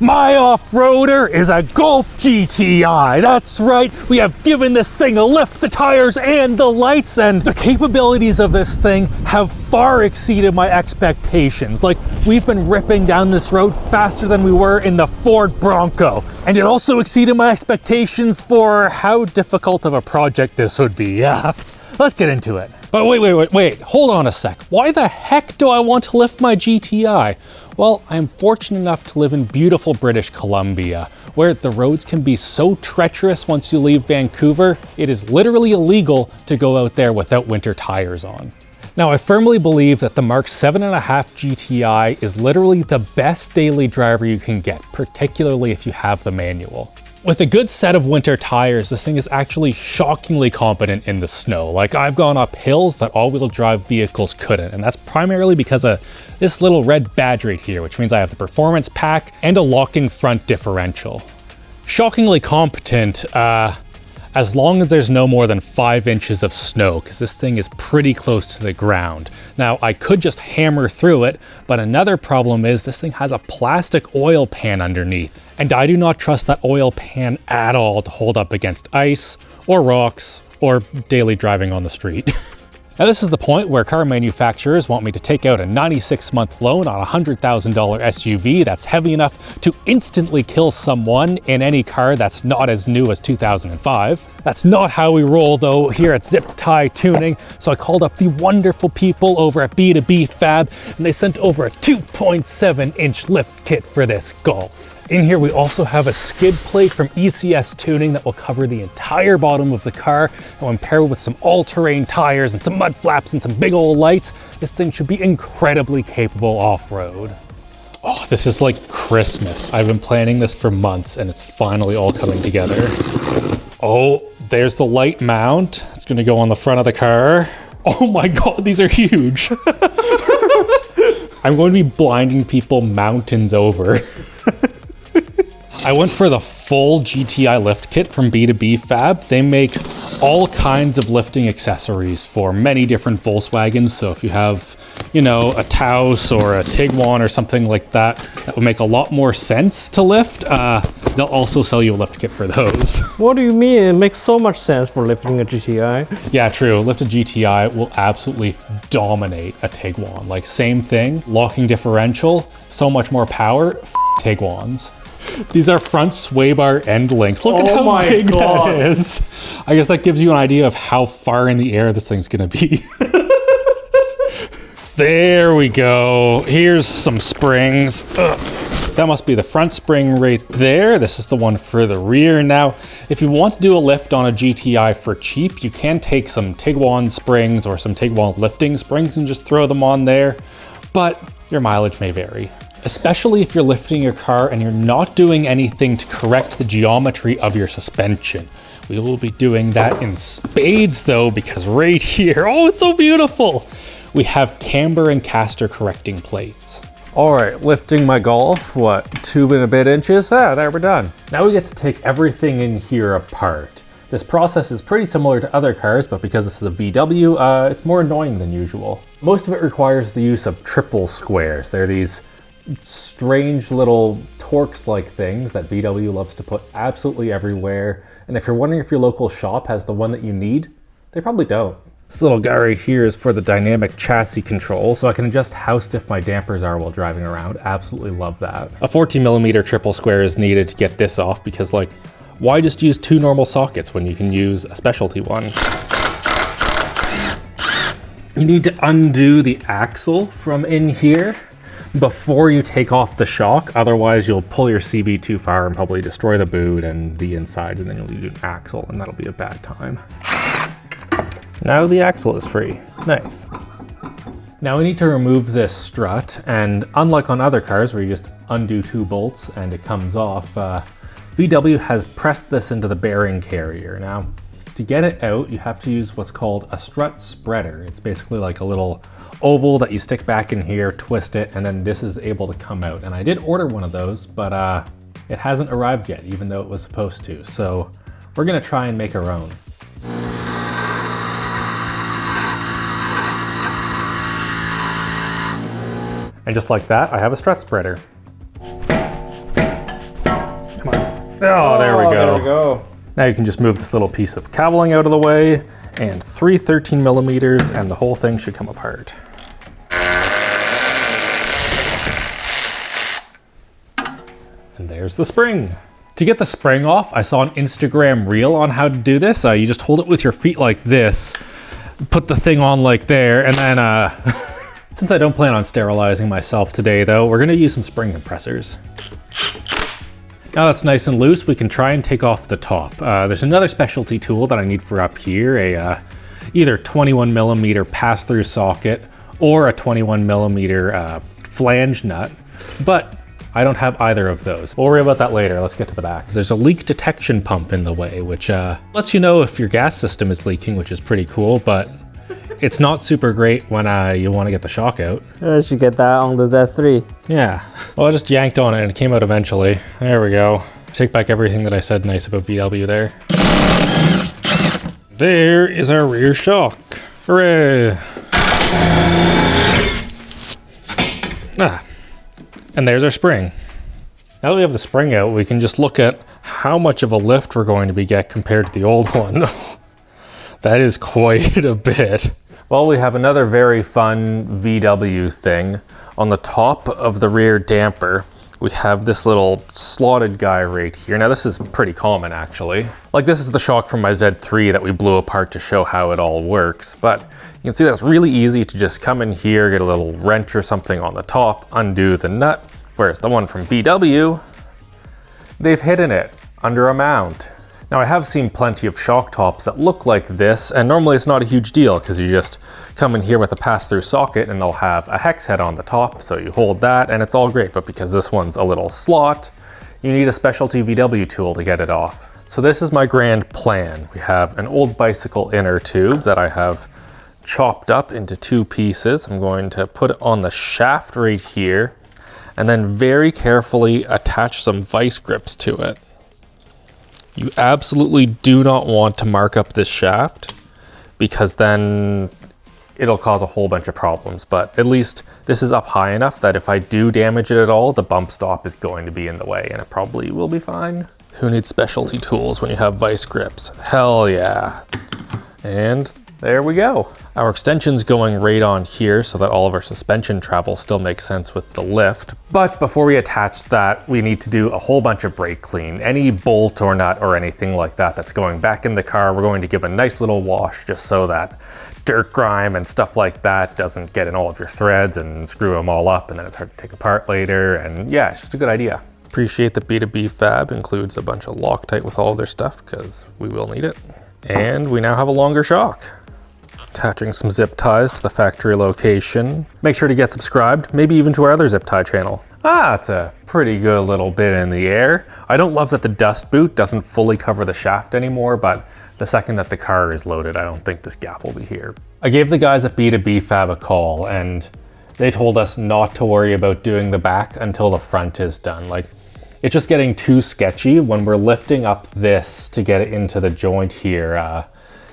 My off-roader is a Golf GTI. That's right, we have given this thing a lift, the tires and the lights, and the capabilities of this thing have far exceeded my expectations. Like, we've been ripping down this road faster than we were in the Ford Bronco. And it also exceeded my expectations for how difficult of a project this would be. Yeah, let's get into it. But wait, hold on a sec. Why the heck do I want to lift my GTI? Well, I am fortunate enough to live in beautiful British Columbia, where the roads can be so treacherous once you leave Vancouver, it is literally illegal to go out there without winter tires on. Now, I firmly believe that the Mark 7.5 GTI is literally the best daily driver you can get, particularly if you have the manual. With a good set of winter tires, this thing is actually shockingly competent in the snow. Like, I've gone up hills that all-wheel drive vehicles couldn't, and that's primarily because of this little red badge right here, which means I have the performance pack and a locking front differential. Shockingly competent, as long as there's no more than 5 inches of snow, because this thing is pretty close to the ground. Now, I could just hammer through it, but another problem is this thing has a plastic oil pan underneath, and I do not trust that oil pan at all to hold up against ice, or rocks, or daily driving on the street. Now, this is the point where car manufacturers want me to take out a 96-month loan on a $100,000 SUV that's heavy enough to instantly kill someone in any car that's not as new as 2005. That's not how we roll, though, here at Zip Tie Tuning, so I called up the wonderful people over at B2B Fab, and they sent over a 2.7-inch lift kit for this Golf. In here, we also have a skid plate from ECS Tuning that will cover the entire bottom of the car, and when paired with some all-terrain tires and some mud flaps and some big old lights, this thing should be incredibly capable off-road. Oh, this is like Christmas. I've been planning this for months, and it's finally all coming together. Oh, there's the light mount. It's gonna go on the front of the car. Oh my God, these are huge. I'm going to be blinding people mountains over. I went for the full GTI lift kit from B2B Fab. They make all kinds of lifting accessories for many different Volkswagens. So if you have, you know, a Taos or a Tiguan or something like that, that would make a lot more sense to lift. They'll also sell you a lift kit for those. What do you mean? It makes so much sense for lifting a GTI. Yeah, true. Lifted GTI will absolutely dominate a Tiguan. Like, same thing, locking differential, so much more power, Tiguans. These are front sway bar end links. Look at how big that is. I guess that gives you an idea of how far in the air this thing's gonna be. There we go. Here's some springs. Ugh. That must be the front spring right there. This is the one for the rear. Now, if you want to do a lift on a GTI for cheap, you can take some Tiguan springs or some Tiguan lifting springs and just throw them on there, but your mileage may vary. Especially if you're lifting your car and you're not doing anything to correct the geometry of your suspension. We will be doing that in spades though, because right here, oh, it's so beautiful. We have camber and caster correcting plates. All right, lifting my Golf, what, 2 and a bit inches? Ah, there, we're done. Now we get to take everything in here apart. This process is pretty similar to other cars, but because this is a VW, it's more annoying than usual. Most of it requires the use of triple squares. They're these strange little Torx-like things that VW loves to put absolutely everywhere. And if you're wondering if your local shop has the one that you need, they probably don't. This little guy right here is for the dynamic chassis control, so I can adjust how stiff my dampers are while driving around. Absolutely love that. A 14mm triple square is needed to get this off because, like, why just use 2 normal sockets when you can use a specialty one? You need to undo the axle from in here before you take off the shock, otherwise you'll pull your CB too far and probably destroy the boot and the insides, and then you'll need an axle, and that'll be a bad time. Now the axle is free. Nice. Now we need to remove this strut, and unlike on other cars where you just undo 2 bolts and it comes off, VW has pressed this into the bearing carrier. Now, to get it out, you have to use what's called a strut spreader. It's basically like a little oval that you stick back in here, twist it, and then this is able to come out. And I did order one of those, but it hasn't arrived yet, even though it was supposed to. So we're gonna try and make our own. And just like that, I have a strut spreader. Oh, there we go. There we go. Now you can just move this little piece of cabeling out of the way, and 3 13 millimeters, and the whole thing should come apart. And there's the spring. To get the spring off, I saw an Instagram reel on how to do this. You just hold it with your feet like this, put the thing on like there, and then, since I don't plan on sterilizing myself today though, we're gonna use some spring compressors. Now that's nice and loose, we can try and take off the top. There's another specialty tool that I need for up here, either 21 millimeter pass-through socket or a 21 millimeter flange nut, but I don't have either of those. We'll worry about that later. Let's get to the back. There's a leak detection pump in the way, which lets you know if your gas system is leaking, which is pretty cool, but it's not super great when you want to get the shock out. I should get that on the Z3. Yeah. Well, I just yanked on it and it came out eventually. There we go. Take back everything that I said nice about VW there. There is our rear shock. Hooray! And there's our spring. Now that we have the spring out, we can just look at how much of a lift we're going to get compared to the old one. That is quite a bit. Well, we have another very fun VW thing. On the top of the rear damper, we have this little slotted guy right here. Now this is pretty common actually. Like this is the shock from my Z3 that we blew apart to show how it all works. But you can see that's really easy to just come in here, get a little wrench or something on the top, undo the nut. Whereas the one from VW, they've hidden it under a mount. Now I have seen plenty of shock tops that look like this, and normally it's not a huge deal because you just come in here with a pass-through socket and they'll have a hex head on the top, so you hold that and it's all great. But because this one's a little slot, you need a specialty VW tool to get it off. So this is my grand plan. We have an old bicycle inner tube that I have chopped up into 2 pieces. I'm going to put it on the shaft right here and then very carefully attach some vice grips to it. You absolutely do not want to mark up this shaft because then it'll cause a whole bunch of problems. But at least this is up high enough that if I do damage it at all, the bump stop is going to be in the way and it probably will be fine. Who needs specialty tools when you have vice grips? Hell yeah. And there we go. Our extension's going right on here so that all of our suspension travel still makes sense with the lift. But before we attach that, we need to do a whole bunch of brake clean. Any bolt or nut or anything like that that's going back in the car, we're going to give a nice little wash just so that dirt grime and stuff like that doesn't get in all of your threads and screw them all up and then it's hard to take apart later. And yeah, it's just a good idea. Appreciate that B2B Fab includes a bunch of Loctite with all of their stuff because we will need it. And we now have a longer shock. Attaching some zip ties to the factory location. Make sure to get subscribed, maybe even to our other zip tie channel. It's a pretty good little bit in the air. I don't love that the dust boot doesn't fully cover the shaft anymore, but the second that the car is loaded, I don't think this gap will be here. I gave the guys at B2B Fab a call and they told us not to worry about doing the back until the front is done. Like, it's just getting too sketchy when we're lifting up this to get it into the joint here.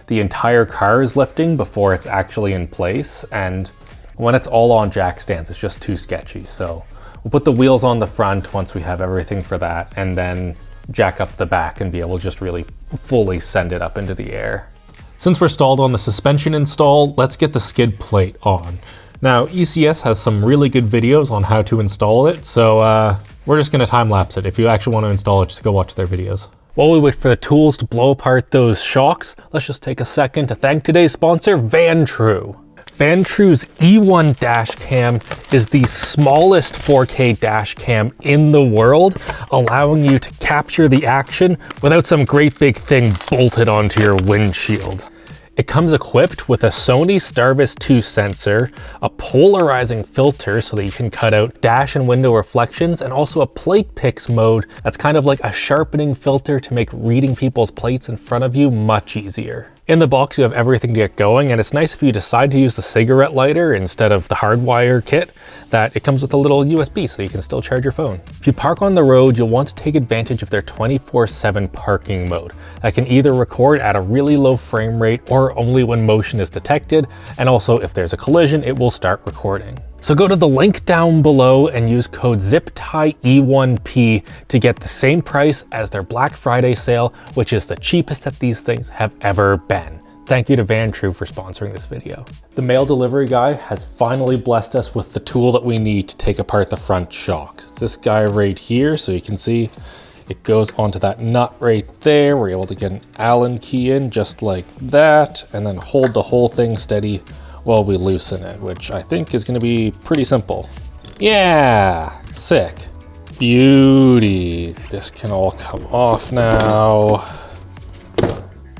The entire car is lifting before it's actually in place, and when it's all on jack stands, it's just too sketchy. So we'll put the wheels on the front once we have everything for that, and then jack up the back and be able to just really fully send it up into the air. Since we're stalled on the suspension install, let's get the skid plate on. Now, ECS has some really good videos on how to install it, so we're just gonna time lapse it. If you actually want to install it, just go watch their videos. While we wait for the tools to blow apart those shocks, let's just take a second to thank today's sponsor, Vantrue. Vantrue's E1 dash cam is the smallest 4K dash cam in the world, allowing you to capture the action without some great big thing bolted onto your windshield. It comes equipped with a Sony Starvis 2 sensor, a polarizing filter so that you can cut out dash and window reflections, and also a plate picks mode that's kind of like a sharpening filter to make reading people's plates in front of you much easier. In the box, you have everything to get going, and it's nice if you decide to use the cigarette lighter instead of the hardwire kit, that it comes with a little USB so you can still charge your phone. If you park on the road, you'll want to take advantage of their 24/7 parking mode that can either record at a really low frame rate or only when motion is detected, and also if there's a collision, it will start recording. So go to the link down below and use code ZIPTIE1P to get the same price as their Black Friday sale, which is the cheapest that these things have ever been. Thank you to Van True for sponsoring this video. The mail delivery guy has finally blessed us with the tool that we need to take apart the front shocks. It's this guy right here, so you can see it goes onto that nut right there. We're able to get an Allen key in just like that, and then hold the whole thing steady while we loosen it, which I think is gonna be pretty simple. Yeah, sick. Beauty. This can all come off now.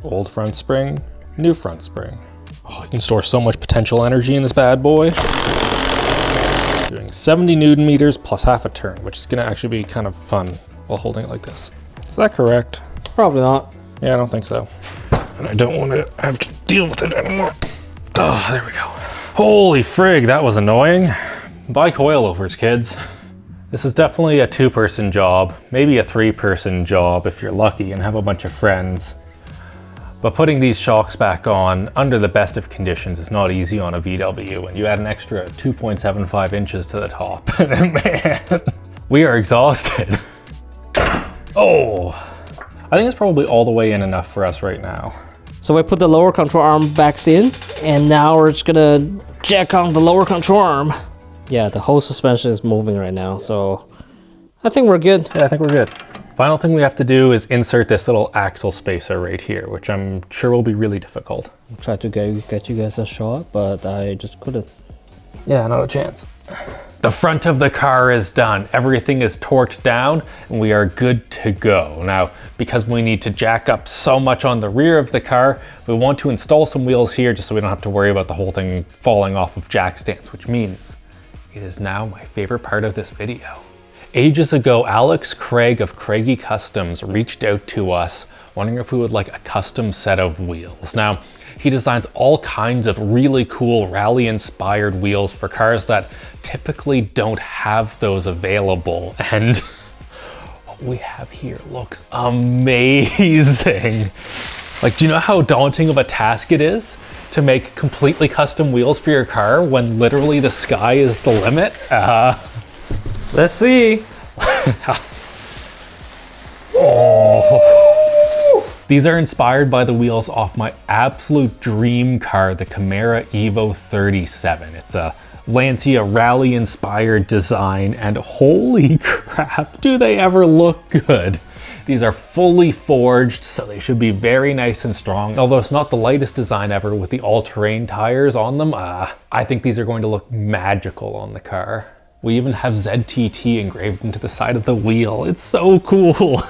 Old front spring, new front spring. Oh, you can store so much potential energy in this bad boy. Doing 70 Newton meters plus half a turn, which is gonna actually be kind of fun while holding it like this. Is that correct? Probably not. Yeah, I don't think so. And I don't want to have to deal with it anymore. Oh, there we go. Holy frig, that was annoying. Buy coilovers, kids. This is definitely a 2-person job, maybe a 3-person job if you're lucky and have a bunch of friends. But putting these shocks back on under the best of conditions is not easy on a VW, and you add an extra 2.75 inches to the top. Man, we are exhausted. Oh, I think it's probably all the way in enough for us right now. So we put the lower control arm back in, and now we're just gonna jack on the lower control arm. Yeah, the whole suspension is moving right now, so I think we're good. Yeah, I think we're good. Final thing we have to do is insert this little axle spacer right here, which I'm sure will be really difficult. I'll try to get you guys a shot, but I just couldn't. Yeah, not a chance. The front of the car is done. Everything is torqued down and we are good to go. Now, because we need to jack up so much on the rear of the car, we want to install some wheels here just so we don't have to worry about the whole thing falling off of jack stands, which means it is now my favorite part of this video. Ages ago, Alex Craig of Craigie Customs reached out to us wondering if we would like a custom set of wheels. Now, he designs all kinds of really cool rally-inspired wheels for cars that typically don't have those available. And what we have here looks amazing. Like, do you know how daunting of a task it is to make completely custom wheels for your car when literally the sky is the limit? Let's see. Oh. These are inspired by the wheels off my absolute dream car, the Camaro Evo 37. It's a Lancia rally inspired design, and holy crap, do they ever look good. These are fully forged, so they should be very nice and strong. Although it's not the lightest design ever with the all-terrain tires on them, I think these are going to look magical on the car. We even have ZTT engraved into the side of the wheel. It's so cool.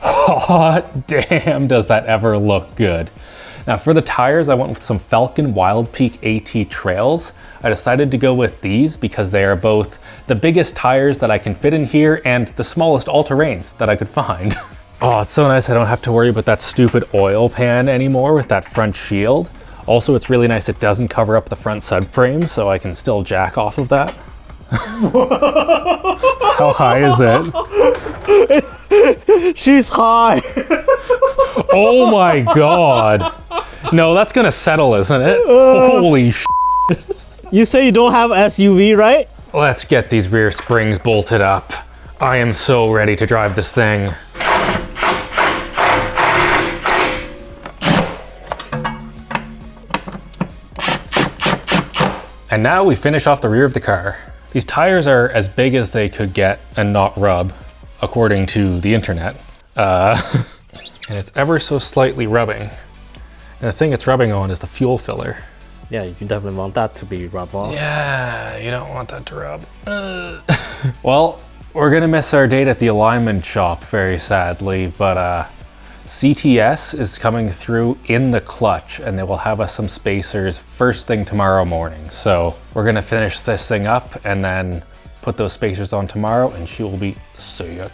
Hot damn, does that ever look good. Now for the tires, I went with some Falcon Wild Peak AT Trails. I decided to go with these because they are both the biggest tires that I can fit in here and the smallest all-terrains that I could find. Oh, it's so nice I don't have to worry about that stupid oil pan anymore with that front shield. Also, it's really nice it doesn't cover up the front subframe, so I can still jack off of that. How high is it? She's high. Oh my god. No, that's gonna settle, isn't it? Holy sh**. You say you don't have SUV, right? Let's get these rear springs bolted up. I am so ready to drive this thing. And now we finish off the rear of the car. These tires are as big as they could get and not rub, according to the internet. And it's ever so slightly rubbing. And the thing it's rubbing on is the fuel filler. Yeah, you definitely want that to be rubbed off. Yeah, you don't want that to rub. Well, we're gonna miss our date at the alignment shop, very sadly, but CTS is coming through in the clutch and they will have us some spacers first thing tomorrow morning. So we're gonna finish this thing up and then put those spacers on tomorrow and she will be sick.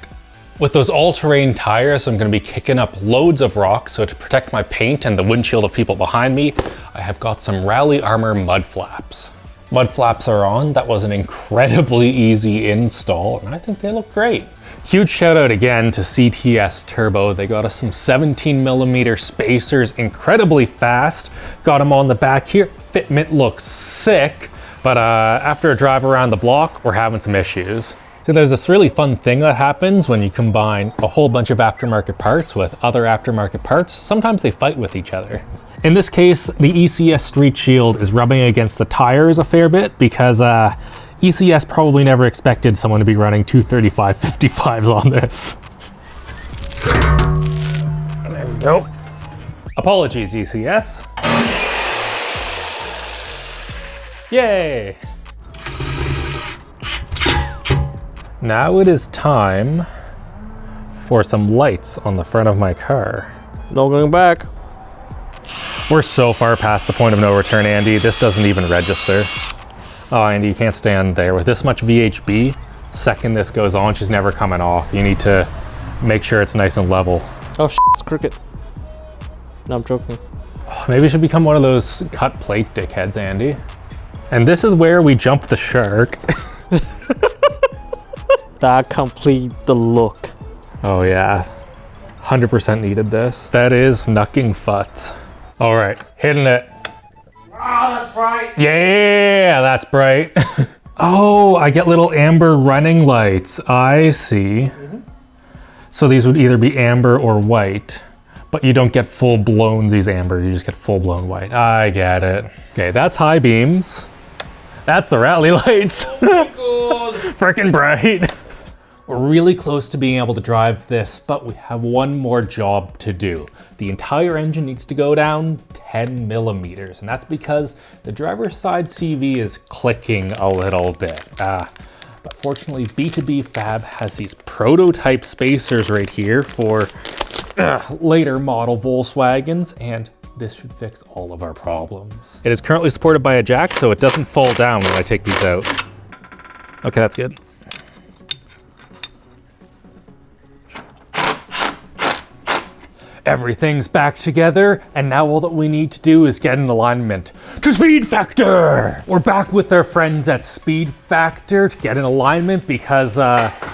With those all-terrain tires, I'm gonna be kicking up loads of rocks, so to protect my paint and the windshield of people behind me, I have got some Rally Armor mud flaps. Mud flaps are on. That was an incredibly easy install, and I think they look great. Huge shout out again to CTS Turbo. They got us some 17mm spacers, incredibly fast. Got them on the back here. Fitment looks sick, but after a drive around the block, we're having some issues. So there's this really fun thing that happens when you combine a whole bunch of aftermarket parts with other aftermarket parts. Sometimes they fight with each other. In this case, the ECS Street Shield is rubbing against the tires a fair bit because ECS probably never expected someone to be running 235 55s on this. There we go. Apologies, ECS. Yay! Now it is time for some lights on the front of my car. No going back. We're so far past the point of no return, Andy. This doesn't even register. Oh, Andy, you can't stand there. With this much VHB, second this goes on, she's never coming off. You need to make sure it's nice and level. Oh, it's crooked. No, I'm joking. Maybe it should become one of those cut plate dickheads, Andy. And this is where we jump the shark. That complete the look. Oh yeah, 100% needed this. That is knucking futs. All right, hitting it. Oh, that's bright. Yeah, that's bright. Oh, I get little amber running lights. I see. So these would either be amber or white, but you don't get full blown these amber, you just get full blown white. I get it. Okay, that's high beams. That's the rally lights. Frickin' bright. We're really close to being able to drive this, but we have one more job to do. The entire engine needs to go down 10mm, and that's because the driver's side CV is clicking a little bit. But fortunately, B2B Fab has these prototype spacers right here for later model Volkswagens, and this should fix all of our problems. It is currently supported by a jack, so it doesn't fall down when I take these out. Okay, that's good. Everything's back together, and now all that we need to do is get an alignment to Speed Factor. We're back with our friends at Speed Factor to get an alignment because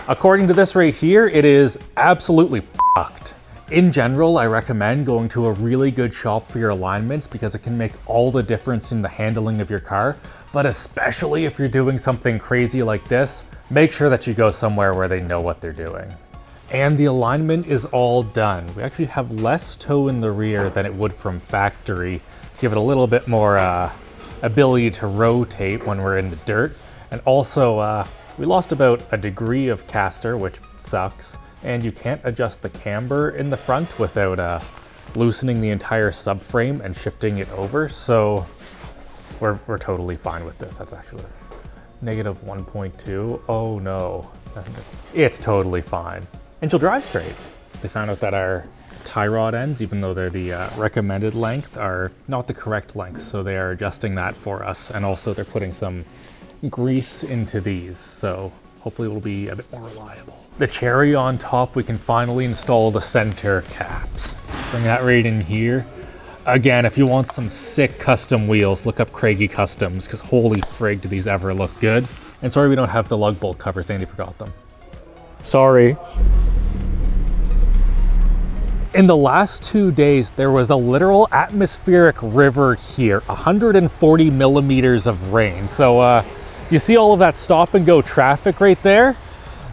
according to this right here, it is absolutely fucked. In general, I recommend going to a really good shop for your alignments because it can make all the difference in the handling of your car. But especially if you're doing something crazy like this, make sure that you go somewhere where they know what they're doing. And the alignment is all done. We actually have less toe in the rear than it would from factory to give it a little bit more ability to rotate when we're in the dirt. And also, we lost about a degree of caster, which sucks. And you can't adjust the camber in the front without loosening the entire subframe and shifting it over. So we're totally fine with this. That's actually negative 1.2. Oh no, it's totally fine. And she'll drive straight. They found out that our tie rod ends, even though they're the recommended length, are not the correct length. So they are adjusting that for us. And also they're putting some grease into these. So hopefully it will be a bit more reliable. The cherry on top, we can finally install the center caps. Bring that right in here. Again, if you want some sick custom wheels, look up Craigie Customs, because holy frig, do these ever look good. And sorry we don't have the lug bolt covers, Andy forgot them. Sorry. In the last 2 days, there was a literal atmospheric river here, 140mm of rain. So you see all of that stop and go traffic right there?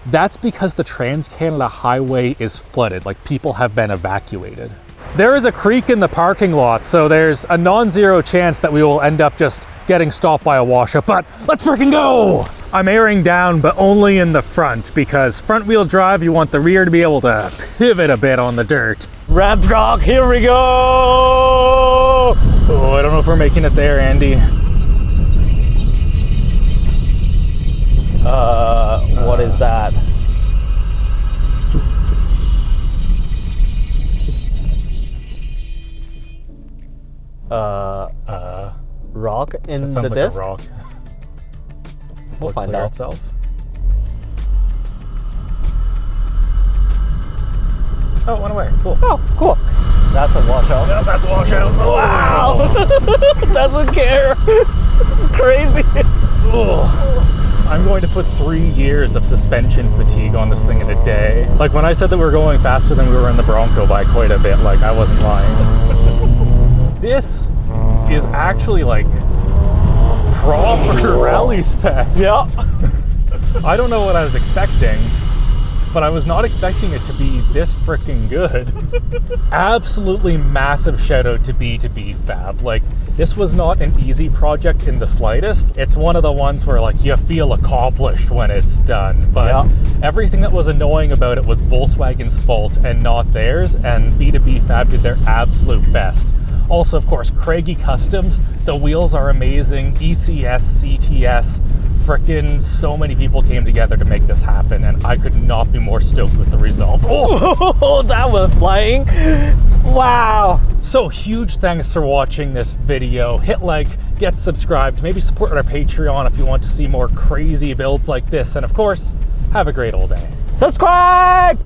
That's because the Trans-Canada Highway is flooded, like people have been evacuated. There is a creek in the parking lot, so there's a non-zero chance that we will end up just getting stopped by a washout, but let's freaking go! I'm airing down, but only in the front, because front wheel drive, you want the rear to be able to pivot a bit on the dirt. Ramp rock, here we go! Oh, I don't know if we're making it there, Andy. What is that? Rock in the sounds like disc? a rock. We'll find out. Itself. Oh, it went away. Cool. Oh, cool. That's a washout. Yeah, that's a washout. Oh, wow! Doesn't care. It's crazy. Ugh. I'm going to put 3 years of suspension fatigue on this thing in a day. Like when I said that we were going faster than we were in the Bronco by quite a bit, like I wasn't lying. This is actually like proper rally spec. Yeah. I don't know what I was expecting, but I was not expecting it to be this freaking good. Absolutely massive shout out to B2B Fab. Like, this was not an easy project in the slightest. It's one of the ones where like you feel accomplished when it's done, but everything that was annoying about it was Volkswagen's fault and not theirs, and B2B Fab did their absolute best. Also, of course, Craigie Customs, the wheels are amazing, ECS, CTS, frickin' so many people came together to make this happen, and I could not be more stoked with the result. Oh, that was flying. Wow. So huge thanks for watching this video. Hit like, get subscribed, maybe support our Patreon if you want to see more crazy builds like this, and of course, have a great old day. Subscribe!